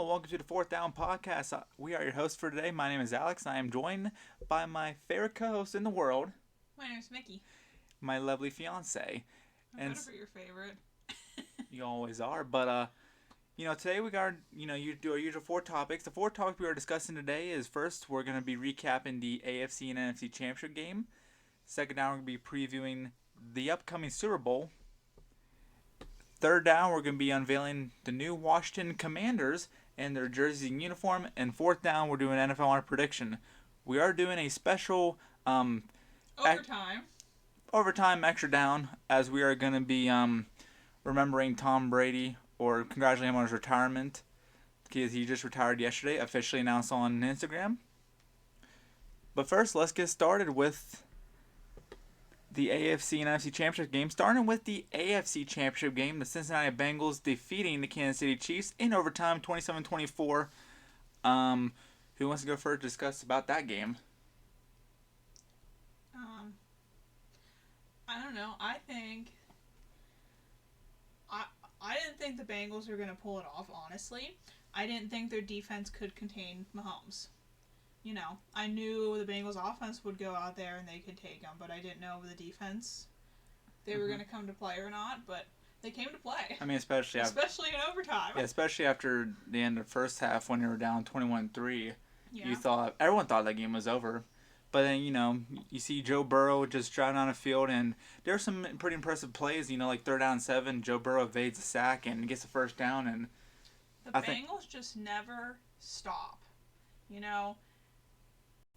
welcome to the 4thDown podcast. We are your hosts for today. My name is Alex. I am joined by my favorite co-host in the world, My name's Mickey. my lovely fiance. I'm better for your favorite. You always are. But today we got you do our usual four topics. The four topics we are discussing today is first we're going to be recapping the AFC and NFC Championship game. Second down, we're going to be previewing the upcoming Super Bowl. Third down, we're going to be unveiling the new Washington Commanders and their jerseys and uniform. And fourth down, we're doing NFL on prediction. We are doing a special overtime extra down, as we are going to be remembering Tom Brady or congratulating him on his retirement, because he just retired yesterday, officially announced on Instagram. But first, let's get started with the AFC and NFC Championship game. Starting with the AFC Championship game, the Cincinnati Bengals defeating the Kansas City Chiefs in overtime, 27-24. Who wants to go first to discuss about that game? I don't know. I didn't think the Bengals were going to pull it off, honestly. I didn't think their defense could contain Mahomes. I knew the Bengals offense would go out there and they could take them, but I didn't know the defense, they were going to come to play or not, but they came to play. I mean, especially in overtime. Yeah, especially after the end of the first half when they were down 21-3. Yeah. Everyone thought that game was over. But then, you see Joe Burrow just driving on the field, and there are some pretty impressive plays, like third down 7, Joe Burrow evades a sack and gets the first down. And the Bengals just never stop.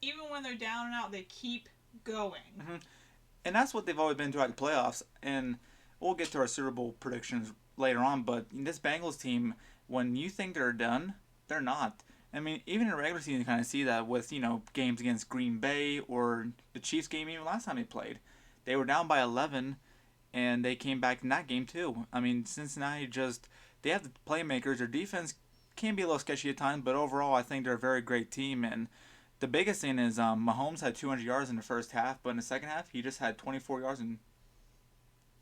Even when they're down and out, they keep going. Mm-hmm. And that's what they've always been throughout the playoffs. And we'll get to our Super Bowl predictions later on. But this Bengals team, when you think they're done, they're not. I mean, even in the regular season, you kind of see that with, games against Green Bay or the Chiefs game even last time they played. They were down by 11, and they came back in that game too. I mean, Cincinnati they have the playmakers. Their defense can be a little sketchy at times, but overall, I think they're a very great team. And the biggest thing is Mahomes had 200 yards in the first half, but in the second half, he just had 24 yards and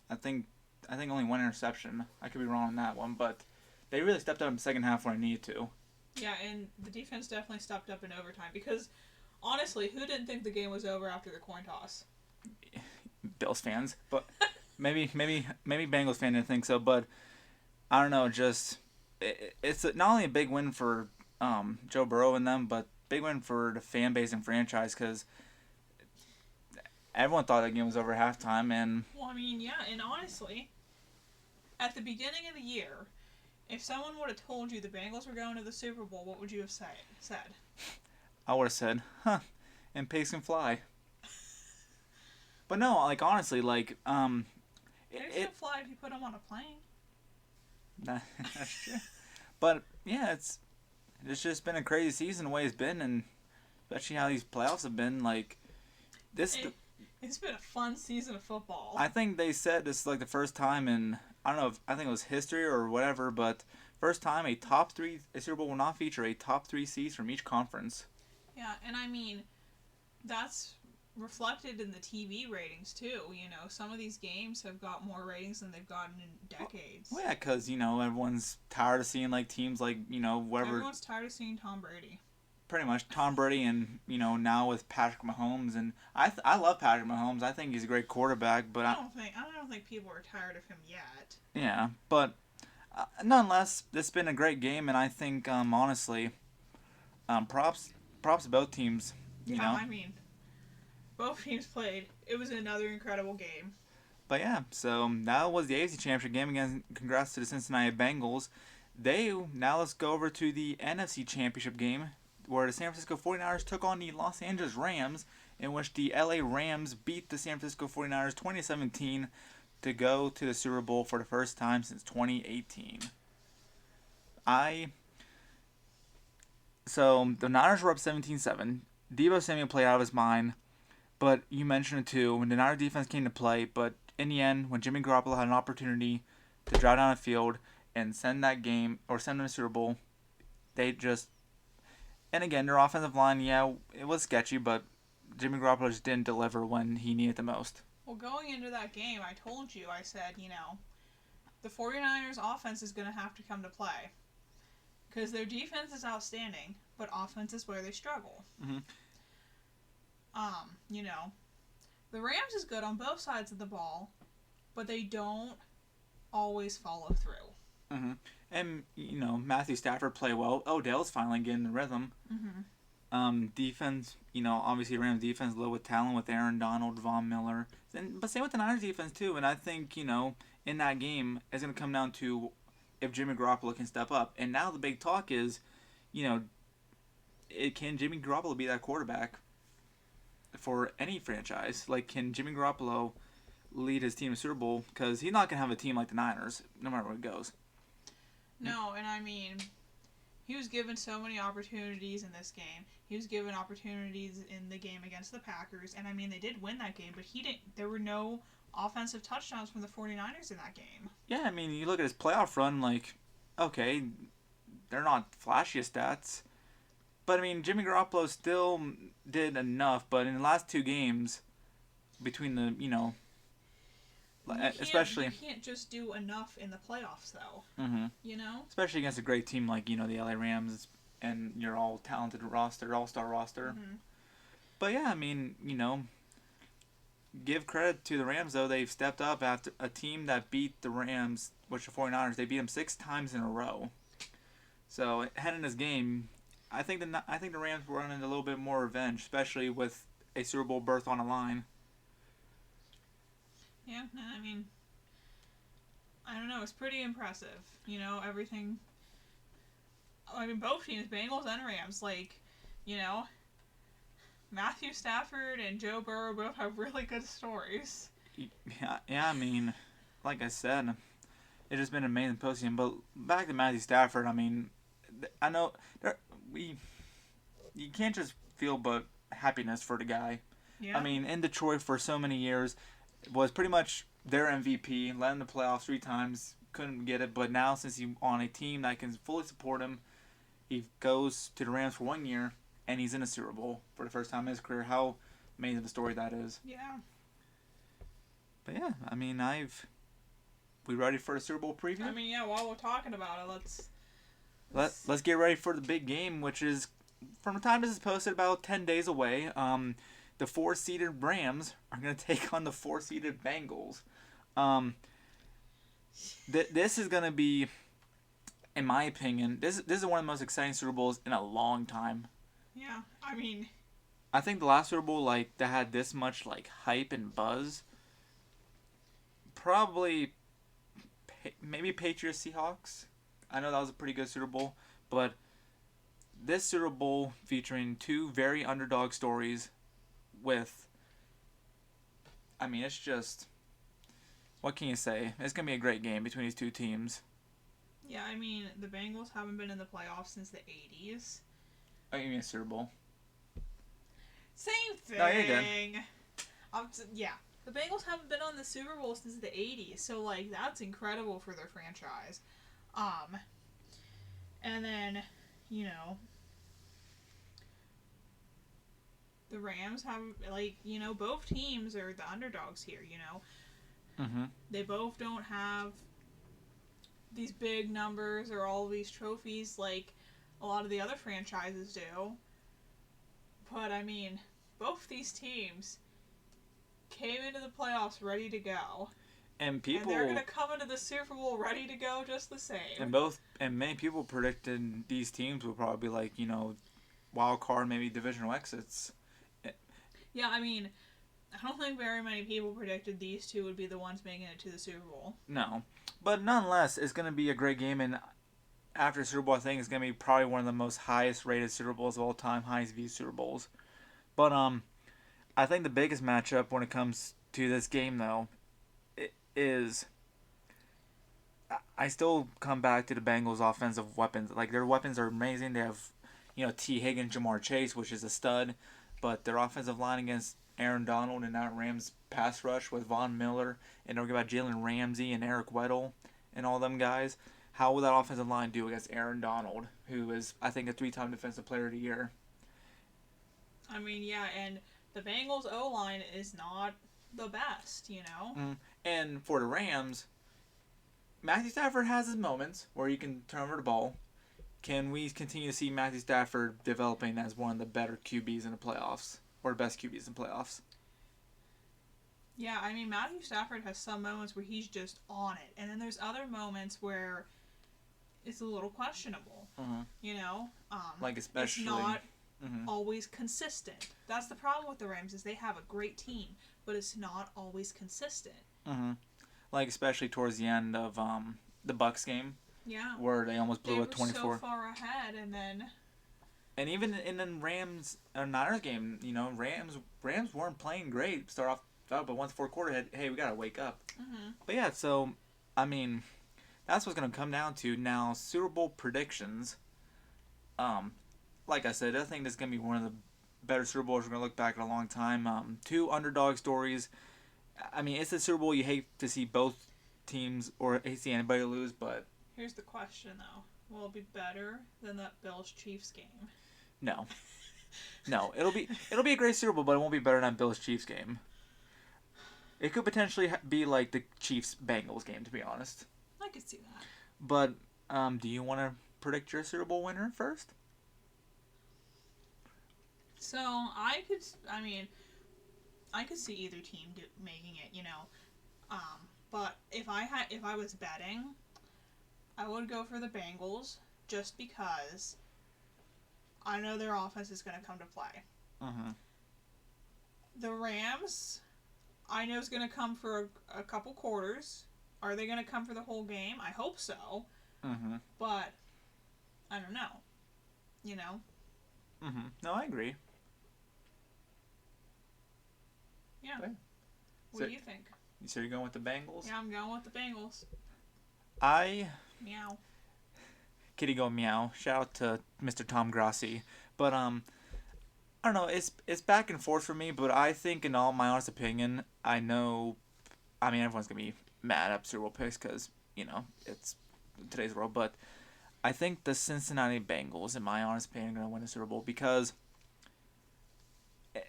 I think only one interception. I could be wrong on that one, but they really stepped up in the second half when they needed to. Yeah, and the defense definitely stepped up in overtime because, honestly, who didn't think the game was over after the coin toss? Bills fans, but maybe Bengals fans didn't think so, but I don't know. It's not only a big win for Joe Burrow and them, but big win for the fan base and franchise because everyone thought that game was over at halftime. And well, I mean, yeah, and honestly, at the beginning of the year, if someone would have told you the Bengals were going to the Super Bowl, what would you have said? I would have said, and pigs can fly. But no, honestly, pigs can fly if you put them on a plane. That's true. But yeah, it's just been a crazy season the way it's been, and especially how these playoffs have been. It's been a fun season of football. I think they said this is the first time in, I don't know, I think it was history or whatever, but first time a Super Bowl will not feature a top 3 seeds from each conference. Yeah, and I mean, that's reflected in the TV ratings too. Some of these games have got more ratings than they've gotten in decades. Well, yeah, because, everyone's tired of seeing whatever. Everyone's tired of seeing Tom Brady. Pretty much Tom Brady, and now with Patrick Mahomes, and I love Patrick Mahomes. I think he's a great quarterback, but I don't think people are tired of him yet. Yeah, but nonetheless, it's been a great game, and I think honestly, props to both teams. I mean, both teams played. It was another incredible game. But yeah, so that was the AFC Championship game. Again, congrats to the Cincinnati Bengals. Now let's go over to the NFC Championship game, where the San Francisco 49ers took on the Los Angeles Rams, in which the LA Rams beat the San Francisco 49ers 2017 to go to the Super Bowl for the first time since 2018. So the Niners were up 17-7. Deebo Samuel played out of his mind, but you mentioned it too, when the Niners defense came to play, but in the end, when Jimmy Garoppolo had an opportunity to drive down the field and send them to the Super Bowl, and again, their offensive line, yeah, it was sketchy, but Jimmy Garoppolo just didn't deliver when he needed the most. Well, going into that game, I said, the 49ers offense is going to have to come to play. Because their defense is outstanding, but offense is where they struggle. Mm-hmm. You know, the Rams is good on both sides of the ball, but they don't always follow through. Mm-hmm. And, you know, Matthew Stafford play well. Odell's finally getting the rhythm. Mm-hmm. Defense, you know, obviously Rams defense low with talent with Aaron Donald, Von Miller. But same with the Niners defense, too. And I think, you know, in that game, it's going to come down to if Jimmy Garoppolo can step up. And now the big talk is, you know, can Jimmy Garoppolo be that quarterback for any franchise? Like, can Jimmy Garoppolo lead his team to Super Bowl? Because he's not going to have a team like the Niners, no matter where it goes. No, and I mean, he was given so many opportunities in this game. He was given opportunities in the game against the Packers, and I mean, they did win that game, but he didn't. There were no offensive touchdowns from the 49ers in that game. Yeah, I mean, you look at his playoff run, like, okay, they're not flashiest stats. But, I mean, Jimmy Garoppolo still did enough, but in the last two games, between the, you know, especially... You can't just do enough in the playoffs, though. Mm-hmm. You know? Especially against a great team like, you know, the LA Rams and your all-talented roster, all-star roster. Mm-hmm. But, yeah, I mean, you know, give credit to the Rams, though. They've stepped up after a team that beat the Rams, which the 49ers. They beat them 6 times in a row. So, heading this game... I think the Rams were running a little bit more revenge, especially with a Super Bowl berth on the line. Yeah, I mean, I don't know. It's pretty impressive. You know, everything. I mean, both teams, Bengals and Rams, like, you know, Matthew Stafford and Joe Burrow both have really good stories. Yeah. I mean, like I said, it's just been an amazing postseason. But back to Matthew Stafford, I mean, I know you can't just feel but happiness for the guy. Yeah. I mean, in Detroit for so many years, was pretty much their MVP, led in the playoffs 3 times, couldn't get it, but now since he's on a team that can fully support him, he goes to the Rams for 1 year, and he's in a Super Bowl for the first time in his career. How amazing of a story that is. Yeah. But yeah, I mean, we ready for the Super Bowl preview? I mean, yeah, while we're talking about it, Let's get ready for the big game, which is, from the time this is posted, about 10 days away. The 4-seeded Rams are going to take on the 4-seeded Bengals. This is going to be, in my opinion, this is one of the most exciting Super Bowls in a long time. Yeah, I mean... I think the last Super Bowl, like, that had this much, like, hype and buzz, probably, maybe Patriots Seahawks. I know that was a pretty good Super Bowl, but this Super Bowl featuring 2 very underdog stories with, I mean, it's just, what can you say? It's going to be a great game between these 2 teams. Yeah, I mean, the Bengals haven't been in the playoffs since the 80s. Oh, you mean a Super Bowl? Same thing. No, you're good. Yeah. The Bengals haven't been on the Super Bowl since the 80s, so, like, that's incredible for their franchise. And then, you know, the Rams have, like, you know, both teams are the underdogs here, you know. Mm-hmm. They both don't have these big numbers or all these trophies like a lot of the other franchises do. But, I mean, both these teams came into the playoffs ready to go. And they're going to come into the Super Bowl ready to go just the same. And many people predicted these teams would probably be like, you know, wild card, maybe divisional exits. Yeah, I mean, I don't think very many people predicted these 2 would be the ones making it to the Super Bowl. No. But nonetheless, it's going to be a great game, and after Super Bowl, I think it's going to be probably one of the most highest rated Super Bowls of all time, highest viewed Super Bowls. But I think the biggest matchup when it comes to this game, though, is I still come back to the Bengals' offensive weapons. Like, their weapons are amazing. They have, you know, T. Higgins, Jamar Chase, which is a stud. But their offensive line against Aaron Donald and that Rams pass rush with Von Miller, and don't forget about Jalen Ramsey and Eric Weddle and all them guys. How will that offensive line do against Aaron Donald, who is, I think, a 3-time Defensive Player of the Year? I mean, yeah, and the Bengals' O-line is not the best, you know? Mm. And for the Rams, Matthew Stafford has his moments where he can turn over the ball. can we continue to see Matthew Stafford developing as one of the better QBs in the playoffs or best QBs in playoffs? Yeah, I mean, Matthew Stafford has some moments where he's just on it, and then there's other moments where it's a little questionable. You know, like especially it's not always consistent. That's the problem with the Rams is they have a great team, but it's not always consistent. Like especially towards the end of the Bucks game. Yeah. Where they almost blew they a 24. They were so far ahead, and then. And even in the Rams Niners game, you know, Rams weren't playing great. Start off, but once fourth quarter, hey, we gotta wake up. But yeah, so I mean, that's what's gonna come down to now. Super Bowl predictions. Like I said, I think this is gonna be one of the better Super Bowls we're gonna look back at a long time. Two underdog stories. I mean, it's a Super Bowl you hate to see both teams or hate to see anybody lose, but here's the question though: will it be better than that Bills-Chiefs game? No. No, it'll be a great Super Bowl, but it won't be better than Bills-Chiefs game. It could potentially be like the Chiefs-Bengals game, to be honest. I could see that. But do you want to predict your Super Bowl winner first? So I could see either team making it, you know. But if I was betting, I would go for the Bengals just because I know their offense is going to come to play. The Rams, I know is going to come for a couple quarters. Are they going to come for the whole game? I hope so. But I don't know. You know? No, I agree. Yeah. Okay. What do you think? So you're going with the Bengals? Yeah, I'm going with the Bengals. Meow. Kitty go meow. Shout out to Mr. Tom Grassi. But I don't know. It's back and forth for me. But I think, in all my honest opinion, everyone's gonna be mad at Super Bowl picks because you know it's today's world. But I think the Cincinnati Bengals, in my honest opinion, are gonna win the Super Bowl because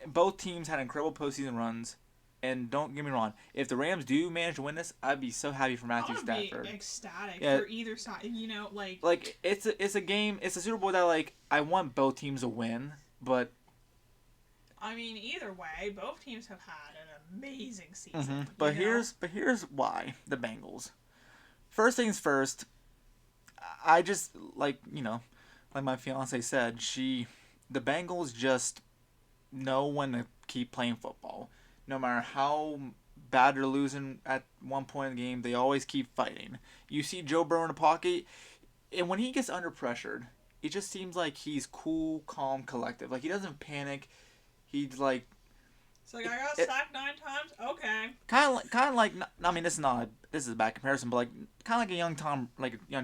both teams had incredible postseason runs. And don't get me wrong, if the Rams do manage to win this, I'd be so happy for Matthew Stafford. I'd be ecstatic for either side. You know, like it's a game. It's a Super Bowl that I want both teams to win, but I mean, either way, both teams have had an amazing season. But here's why the Bengals. First things first, I just like my fiance said, the Bengals just know when to keep playing football. No matter how bad they're losing at one point in the game, they always keep fighting. You see Joe Burrow in the pocket, and when he gets under pressure, it just seems like he's cool, calm, collective. Like he doesn't panic. He's like. It's like I got sacked 9 times. Okay. Kind of like. I mean, this is a bad comparison, but kind of like a young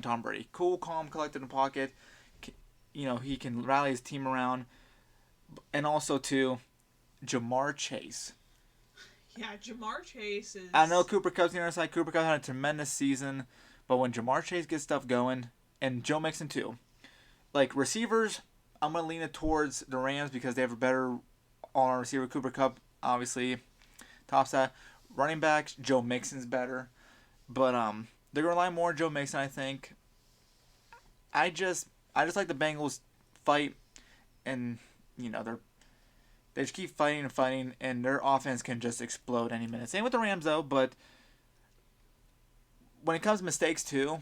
Tom Brady, cool, calm, collected in the pocket. You know, he can rally his team around, and also too, Jamar Chase. Yeah, Jamar Chase is. I know Cooper Kupp's the other side. Cooper Kupp had a tremendous season, but when Jamar Chase gets stuff going, and Joe Mixon too, like receivers, I'm gonna lean it towards the Rams because they have a better all-around receiver. Cooper Kupp obviously tops that. Running backs, Joe Mixon's better, but they're gonna rely more on Joe Mixon. I think. I just like the Bengals fight, and they just keep fighting, and their offense can just explode any minute. Same with the Rams, though, but when it comes to mistakes, too,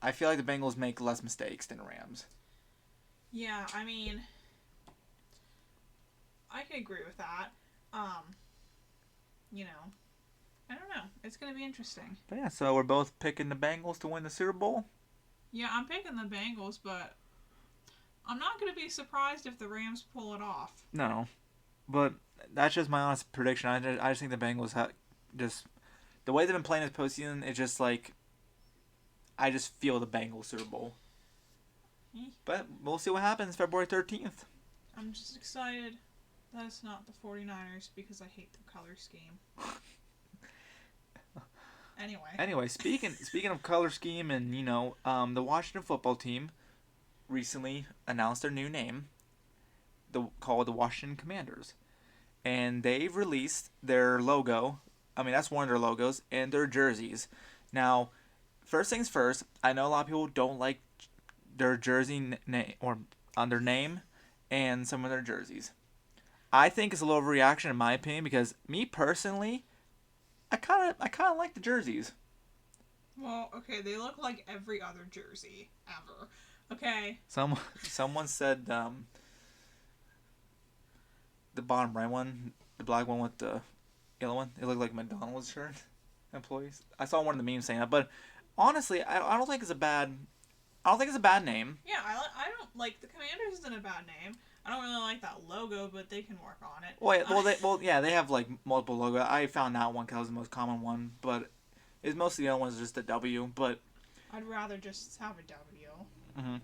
I feel like the Bengals make less mistakes than the Rams. Yeah, I mean, I can agree with that. I don't know. It's going to be interesting. But yeah, so we're both picking the Bengals to win the Super Bowl? Yeah, I'm picking the Bengals, but I'm not going to be surprised if the Rams pull it off. No, but that's just my honest prediction. I just think the Bengals just the way they've been playing this postseason. It's just I just feel the Bengals Super Bowl. But we'll see what happens February 13th. I'm just excited that it's not the 49ers because I hate their color scheme. Anyway, speaking of color scheme and the Washington football team recently announced their new name, called the Washington Commanders, and they've released their logo. I mean, that's one of their logos and their jerseys. Now, first things first, I know a lot of people don't like their jersey name or on their name and some of their jerseys. I think it's a little overreaction in my opinion because me personally, I kind of like the jerseys. Well, okay, they look like every other jersey ever. Okay. Someone said the bottom right one, the black one with the yellow one, it looked like McDonald's shirt employees. I saw one of the memes saying that, but honestly, I don't think it's a bad. I don't think it's a bad name. Yeah, I don't like the Commanders isn't a bad name. I don't really like that logo, but they can work on it. Yeah, they have like multiple logos. I found that one because it was the most common one, but it's mostly the other ones just a W. But I'd rather just have a W. mm-hmm.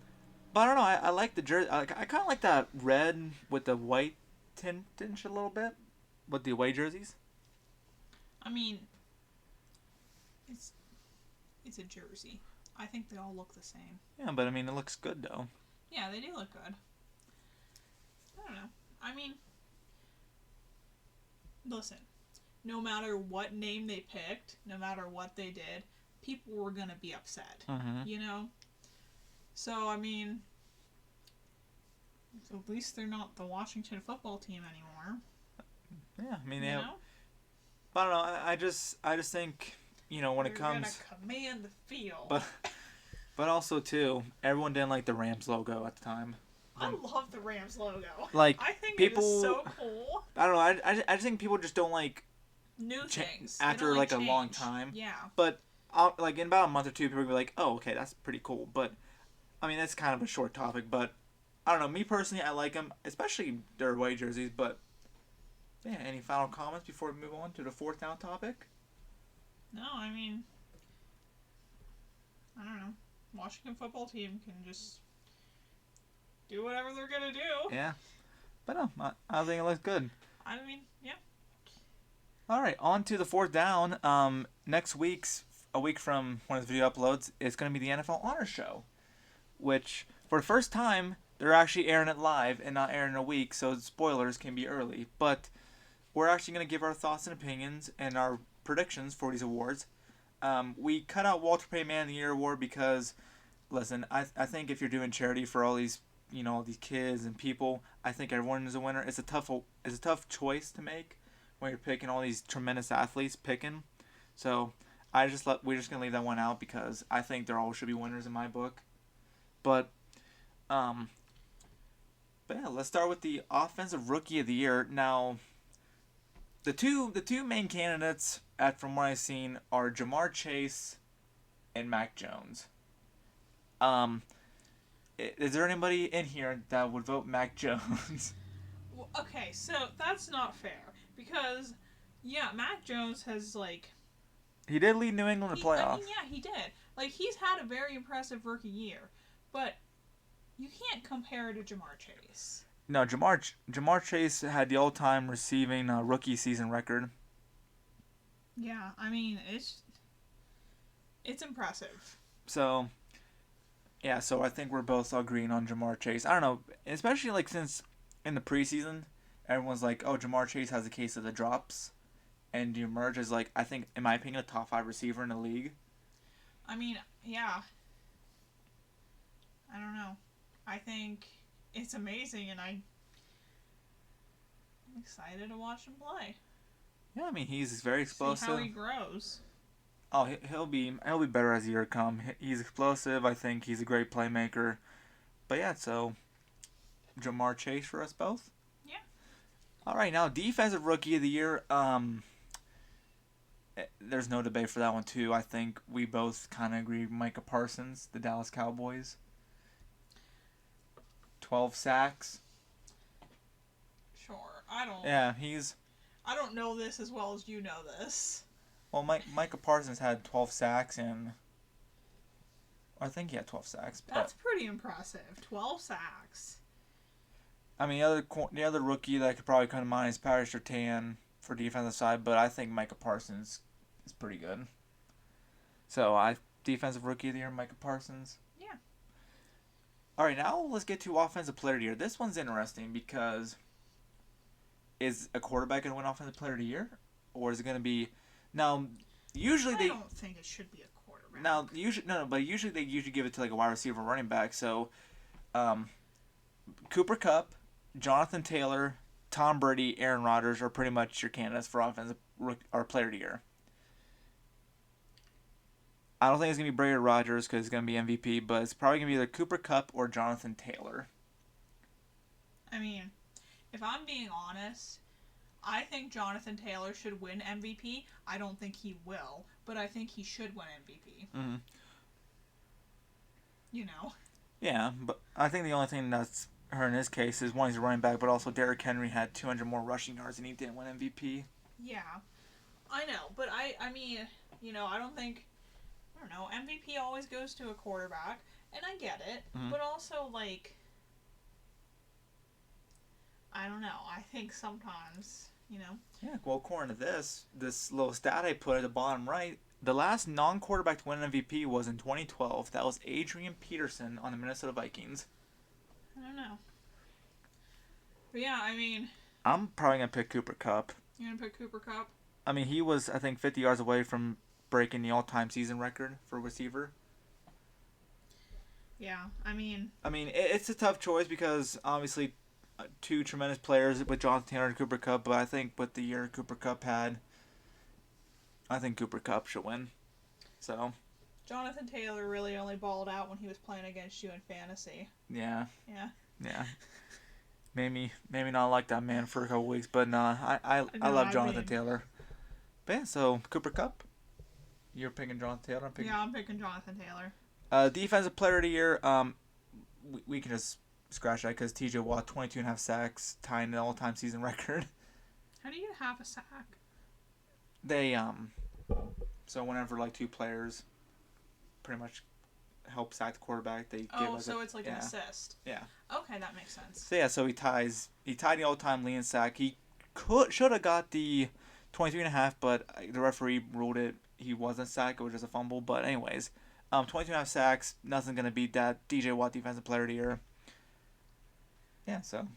But I don't know. I like the jersey. I kind of like that red with the white tinge a little bit with the away jerseys. I mean, it's a jersey. I think they all look the same. Yeah, but I mean, it looks good though. Yeah, they do look good. I don't know. I mean, listen, no matter what name they picked, no matter what they did, people were going to be upset. Mm-hmm. You know? So, I mean, at least they're not the Washington football team anymore. Yeah, I mean, you know? I don't know. I just think, when it comes, they're gonna command the field. But also too, everyone didn't like the Rams logo at the time. I love the Rams logo. Like I think people, it is so cool. I don't know. I just think people just don't like new things after like a long time. Yeah. But like in about a month or two, people will be like, "Oh, okay, that's pretty cool." But I mean, that's kind of a short topic. But I don't know. Me personally, I like them, especially their away jerseys. But yeah, any final comments before we move on to the fourth down topic? No, I mean, I don't know. Washington football team can just do whatever they're gonna do. Yeah, but no, I think it looks good. I mean, yeah. All right, on to the fourth down. Next week's a week from when this video uploads, it's going to be the NFL Honor Show, which for the first time they're actually airing it live and not airing in a week, so spoilers can be early. But we're actually going to give our thoughts and opinions and our predictions for these awards. We cut out Walter Payton Man of the Year award because, listen, I think if you're doing charity for all these these kids and people, I think everyone is a winner. It's a tough choice to make when you're picking all these tremendous athletes picking. So we're just gonna leave that one out because I think they all should be winners in my book. But yeah, let's start with the Offensive Rookie of the Year. Now, the two main candidates from what I've seen are Jamar Chase and Mac Jones. Is there anybody in here that would vote Mac Jones? Well, okay, so that's not fair because, yeah, Mac Jones has he did lead New England to playoffs. I mean, yeah, he did. He's had a very impressive rookie year, but you can't compare it to Jamar Chase. No, Jamar Chase had the all-time receiving rookie season record. Yeah, I mean it's impressive. So, yeah, so I think we're both agreeing on Jamar Chase. I don't know, especially since in the preseason, everyone's like, "Oh, Jamar Chase has a case of the drops," and you emerge as I think, in my opinion, a top 5 receiver in the league. I mean, yeah. I don't know. I think it's amazing, and I'm excited to watch him play. Yeah, I mean he's very explosive. See how he grows. Oh, he'll be better as the year comes. He's explosive. I think he's a great playmaker. But yeah, so Jamar Chase for us both. Yeah. All right, now Defensive Rookie of the Year. There's no debate for that one too. I think we both kind of agree. Micah Parsons, the Dallas Cowboys. 12 sacks. Sure, I don't. Yeah, I don't know this as well as you know this. Well, Micah Parsons had 12 sacks and I think he had 12 sacks. That's pretty impressive. 12 sacks. I mean, the other rookie that I could probably come to mind is Patrick Surtain for defensive side, but I think Micah Parsons is pretty good. So, Defensive Rookie of the Year, Micah Parsons. Yeah. All right, now let's get to Offensive Player of the Year. This one's interesting because is a quarterback going to win Offensive Player of the Year? Or is it going to be... Now, usually I don't think it should be a quarterback. Now, usually but usually they usually give it to like a wide receiver, or running back. So, Cooper Kupp, Jonathan Taylor, Tom Brady, Aaron Rodgers are pretty much your candidates for offensive or player of the year. I don't think it's gonna be Brady or Rodgers because it's gonna be MVP, but it's probably gonna be either Cooper Kupp or Jonathan Taylor. I mean, if I'm being honest, I think Jonathan Taylor should win MVP. I don't think he will, but I think he should win MVP. Mm-hmm. You know. Yeah, but I think the only thing that's her in his case is one, he's a running back, but also Derrick Henry had 200 more rushing yards and he didn't win MVP. Yeah, I know, but I mean, I don't think, I don't know, MVP always goes to a quarterback, and I get it, but also, like, I don't know, I think sometimes, Yeah, well, according to this little stat I put at the bottom right, the last non-quarterback to win an MVP was in 2012. That was Adrian Peterson on the Minnesota Vikings. I don't know. But yeah, I mean... I'm probably going to pick Cooper Kupp. You're going to pick Cooper Kupp? I mean, he was, I think, 50 yards away from breaking the all-time season record for receiver. Yeah, I mean... It's a tough choice because, obviously, two tremendous players with Jonathan Taylor and Cooper Kupp, but I think with the year Cooper Kupp had, I think Cooper Kupp should win. So... Jonathan Taylor really only balled out when he was playing against you in fantasy. Yeah. Yeah. Yeah. Maybe not like that man for a couple weeks, but I love Jonathan Taylor. But yeah, so Cooper Kupp. You're picking Jonathan Taylor. I'm picking Jonathan Taylor. Defensive player of the year. We can just scratch that because T.J. Watt 22.5 sacks, tying the all-time season record. How do you get half a sack? They so whenever like two players pretty much help sack the quarterback, they give us it's like an assist. Yeah. Okay, that makes sense. So yeah, so he tied the all-time leading sack. He should have got the 23.5, but the referee ruled it. He wasn't sacked. It was just a fumble. But anyways, 22.5 sacks. Nothing gonna beat that. DJ Watt defensive player of the year. Yeah, so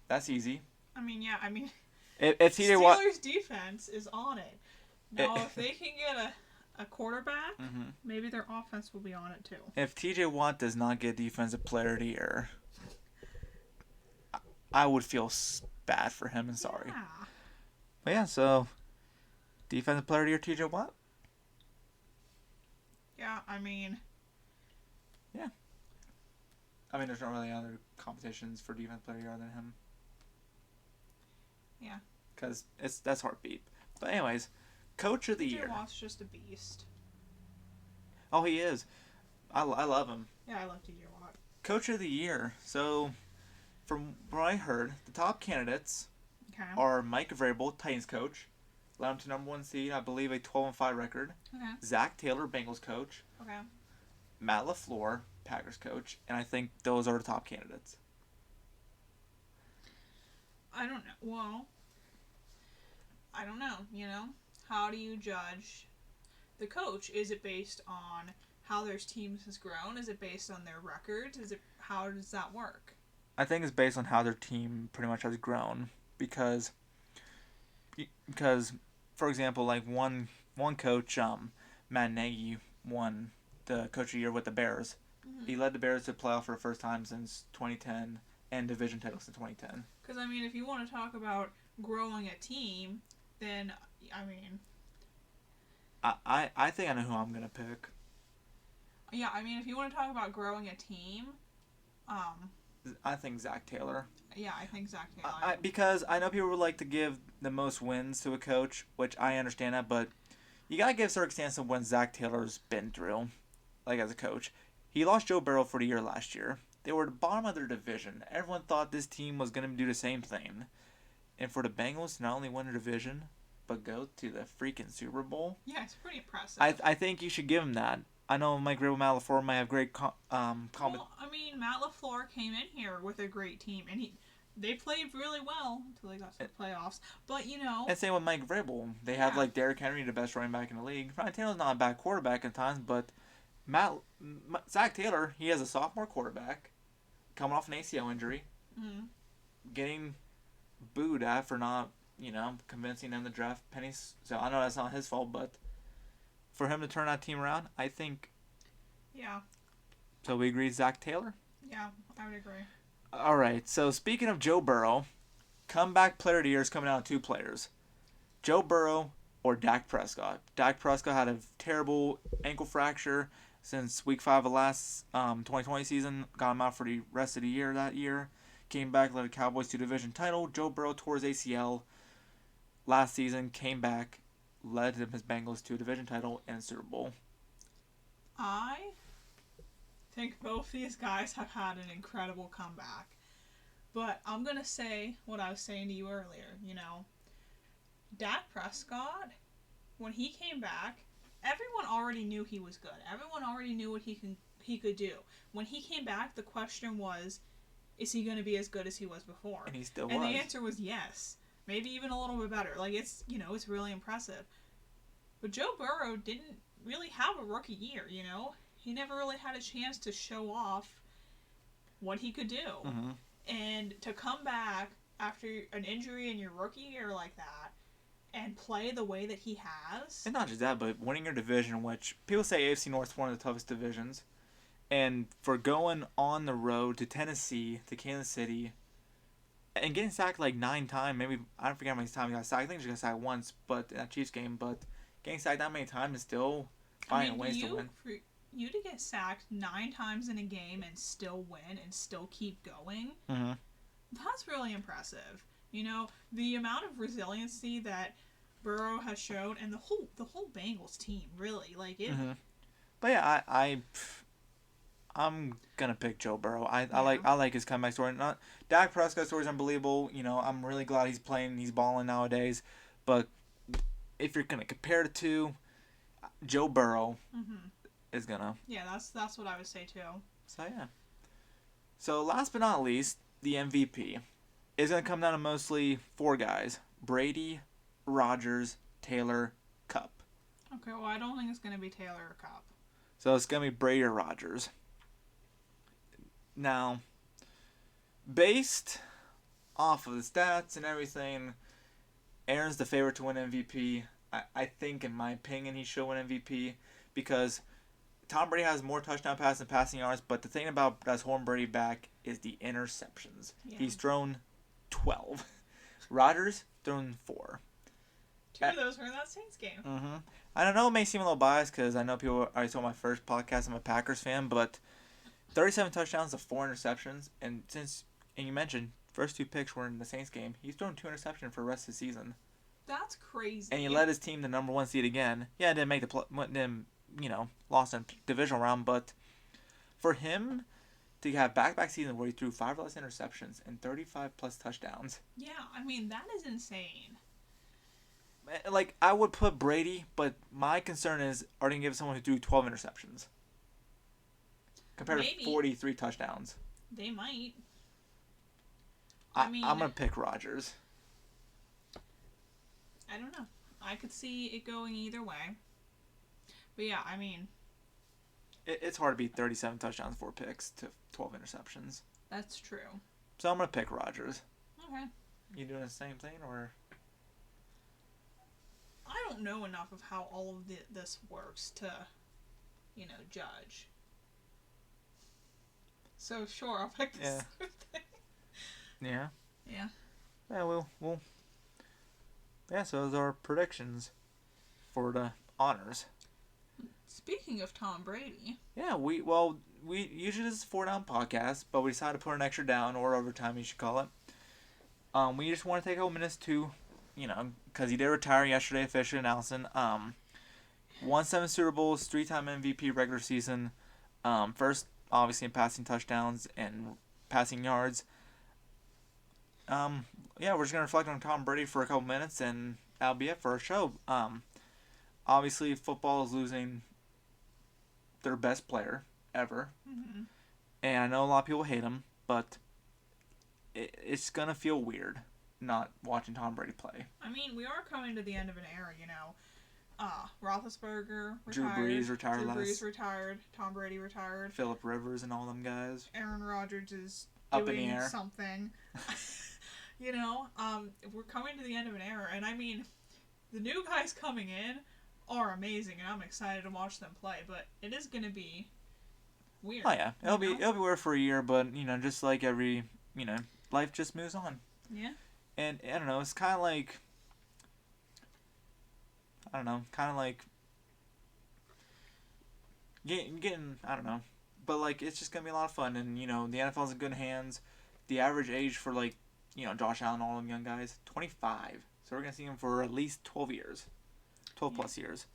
that's easy. If TJ Watt, Steelers defense is on it. Now, if they can get a quarterback, maybe their offense will be on it too. If TJ Watt does not get defensive player of the year, I would feel bad for him and sorry. Yeah. But yeah, so defensive player of the year, TJ Watt. Yeah, Yeah. There's not really other competitions for defensive player of the year than him. Yeah. Because that's hard beat. But anyways, coach of the year. TJ Watt's just a beast. Oh, he is. I love him. Yeah, I love TJ Watt. Coach of the year. So, from what I heard, the top candidates are Mike Vrabel, Titans coach, led him to #1 seed, I believe a 12-5 record. Okay. Zach Taylor, Bengals coach. Okay. Matt LaFleur, Packers coach, and I think those are the top candidates. I don't know. Well, I don't know. How do you judge the coach? Is it based on how their team has grown? Is it based on their records? How does that work? I think it's based on how their team pretty much has grown because for example, like one coach, Matt Nagy won the coach of the year with the Bears. Mm-hmm. He led the Bears to playoff for the first time since 2010 and division titles in 2010. Because if you want to talk about growing a team, then I think I know who I'm gonna pick. Yeah, if you want to talk about growing a team, I think Zach Taylor. Yeah, I think Zach Taylor. Because I know people would like to give the most wins to a coach, which I understand that, but you gotta give circumstance of when Zach Taylor's been through, like as a coach. He lost Joe Burrow for the year last year. They were at the bottom of their division. Everyone thought this team was gonna do the same thing, and for the Bengals to not only win the division, but go to the freaking Super Bowl. Yeah, it's pretty impressive. I think you should give him that. I know Mike Vrabel, Matt LaFleur might have great Matt LaFleur came in here with a great team, and they played really well until they got to the playoffs. But, And same with Mike Vrabel. They have, Derrick Henry, the best running back in the league. Ryan Tannehill's not a bad quarterback at times, but Zach Taylor, he has a sophomore quarterback coming off an ACL injury, getting booed at for not, convincing them to draft pennies. So I know that's not his fault, but for him to turn that team around, I think Yeah. So we agree Zach Taylor? Yeah, I would agree. All right, so speaking of Joe Burrow, comeback player of the year is coming out of two players. Joe Burrow or Dak Prescott. Dak Prescott had a terrible ankle fracture since week 5 of last 2020 season. Got him out for the rest of the year that year. Came back, led the Cowboys to division title. Joe Burrow tore his ACL last season, came back, led his Bengals to a division title and a Super Bowl. I think both these guys have had an incredible comeback. But I'm going to say what I was saying to you earlier. Dak Prescott, when he came back, everyone already knew he was good. Everyone already knew what he could do. When he came back, the question was, is he going to be as good as he was before? And he still was. And the answer was yes. Maybe even a little bit better. It's really impressive. But Joe Burrow didn't really have a rookie year, He never really had a chance to show off what he could do. Mm-hmm. And to come back after an injury in your rookie year like that and play the way that he has. And not just that, but winning your division, which people say AFC North is one of the toughest divisions. And for going on the road to Tennessee, to Kansas City, and getting sacked like 9 times, maybe, I don't forget how many times he got sacked. I think he just got sacked once, but in that Chiefs game, but getting sacked that many times and still finding ways to win. For you to get sacked 9 times in a game and still win and still keep going, mm-hmm. That's really impressive. The amount of resiliency that Burrow has shown, and the whole Bengals team, really, Mm-hmm. But yeah, I'm gonna pick Joe Burrow. I like his comeback story. Not Dak Prescott's story is unbelievable. I'm really glad he's playing. He's balling nowadays. But if you're gonna compare the two, Joe Burrow is gonna. Yeah, that's what I would say too. So yeah. So last but not least, the MVP is gonna come down to mostly 4 guys: Brady, Rodgers, Taylor, Cup. Okay, well I don't think it's gonna be Taylor or Cup. So it's gonna be Brady or Rodgers. Now, based off of the stats and everything, Aaron's the favorite to win MVP. I think, in my opinion, he should win MVP because Tom Brady has more touchdown passes and passing yards, but the thing about that's holding Brady back is the interceptions. Yeah. He's thrown 12. Rodgers thrown 4. 2 of those were in that Saints game. Mm-hmm. I don't know, it may seem a little biased because I know people already saw my first podcast. I'm a Packers fan, but 37 touchdowns to 4 interceptions, and you mentioned first 2 picks were in the Saints game. He's thrown 2 interceptions for the rest of the season. That's crazy. And he led his team to number 1 seed again. Yeah, didn't make lost in divisional round, but for him to have back-to-back season where he threw 5 less interceptions and 35 plus touchdowns. Yeah, that is insane. Like, I would put Brady, but my concern is, are they going to give someone who threw 12 interceptions? Compared to 43 touchdowns. They might. I'm going to pick Rodgers. I don't know. I could see it going either way. But yeah, it's hard to beat 37 touchdowns, 4 picks to 12 interceptions. That's true. So I'm going to pick Rodgers. Okay. You doing the same thing, or? I don't know enough of how all of this works to, judge. So sure, I'll pick this. Yeah. Yeah. Yeah, we'll. Yeah, so those are our predictions for the honors. Speaking of Tom Brady. Yeah, we usually this is a 4-down podcast, but we decided to put an extra down, or overtime you should call it. We just want to take a couple minutes to, because he did retire yesterday, officially announcing. Won 7 Super Bowls, 3-time MVP regular season. First, obviously, in passing touchdowns and passing yards. Yeah, we're just going to reflect on Tom Brady for a couple minutes, and that'll be it for our show. Obviously, football is losing their best player ever. Mm-hmm. And I know a lot of people hate him, but it's going to feel weird not watching Tom Brady play. We are coming to the end of an era, Roethlisberger retired. Drew Brees retired. Brees retired. Tom Brady retired. Phillip Rivers and all them guys. Aaron Rodgers is up in the air. Something. We're coming to the end of an era, and the new guys coming in are amazing, and I'm excited to watch them play. But it is going to be weird. Oh yeah, it'll be weird for a year, but just like every life just moves on. Yeah. And I don't know, it's kind of like I don't know, kind of like getting I don't know, but like it's just gonna be a lot of fun, and the NFL's in good hands. The average age for like Josh Allen, all them young guys, 25. So we're gonna see him for at least 12 years, 12 plus years.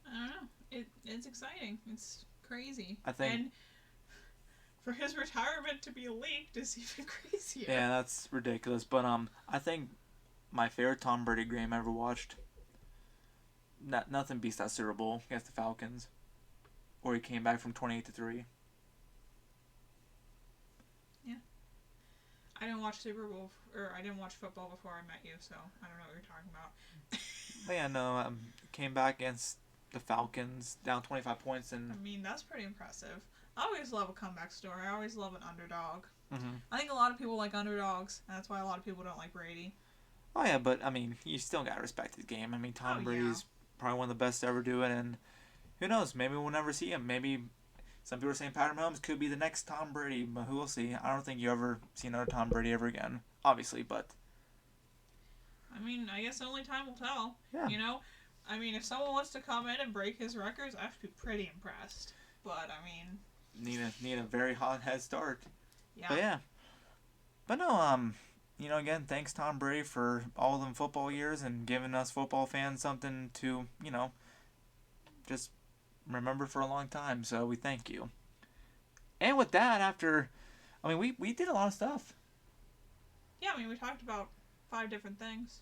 I don't know. It's exciting. It's crazy. I think. And for his retirement to be leaked is even crazier. Yeah, that's ridiculous. But I think my favorite Tom Brady game I ever watched. Nothing beats that Super Bowl against the Falcons, where he came back from 28-3. Yeah. I didn't watch Super Bowl or I didn't watch football before I met you, so I don't know what you're talking about. But yeah, no, came back against the Falcons, down 25 points, and I mean that's pretty impressive. I always love a comeback story. I always love an underdog. mm-hmm. I think a lot of people like underdogs, and that's why a lot of people don't like Brady. Oh yeah, but I mean, you still gotta respect his game. I mean, Tom Brady's probably one of the best to ever do it, and who knows? Maybe we'll never see him. Maybe some people are saying Patrick Mahomes could be the next Tom Brady, but who will see? I don't think you ever see another Tom Brady ever again, obviously. But I mean, I guess only time will tell. Yeah. I mean, if someone wants to come in and break his records, I have to be pretty impressed. But I mean, need a very hot head start. yeah. But yeah. But no, again, thanks Tom Brady for all them football years and giving us football fans something to, just remember for a long time. So we thank you. And with that, we did a lot of stuff. Yeah, I mean, we talked about 5 different things.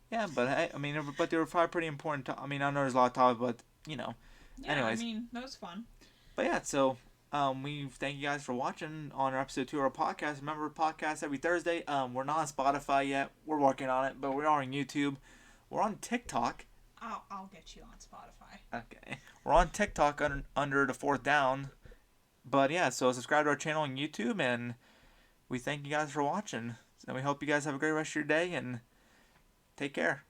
Yeah, but but they were probably pretty important. I know there's a lot of topics, but Yeah, anyways. I mean, that was fun. But yeah, so we thank you guys for watching on our episode 2 of our podcast. Remember, podcast every Thursday. We're not on Spotify yet. We're working on it, but we are on YouTube. We're on TikTok. I'll get you on Spotify. Okay. We're on TikTok under The4thDown. But yeah, so subscribe to our channel on YouTube, and we thank you guys for watching. And we hope you guys have a great rest of your day, and take care.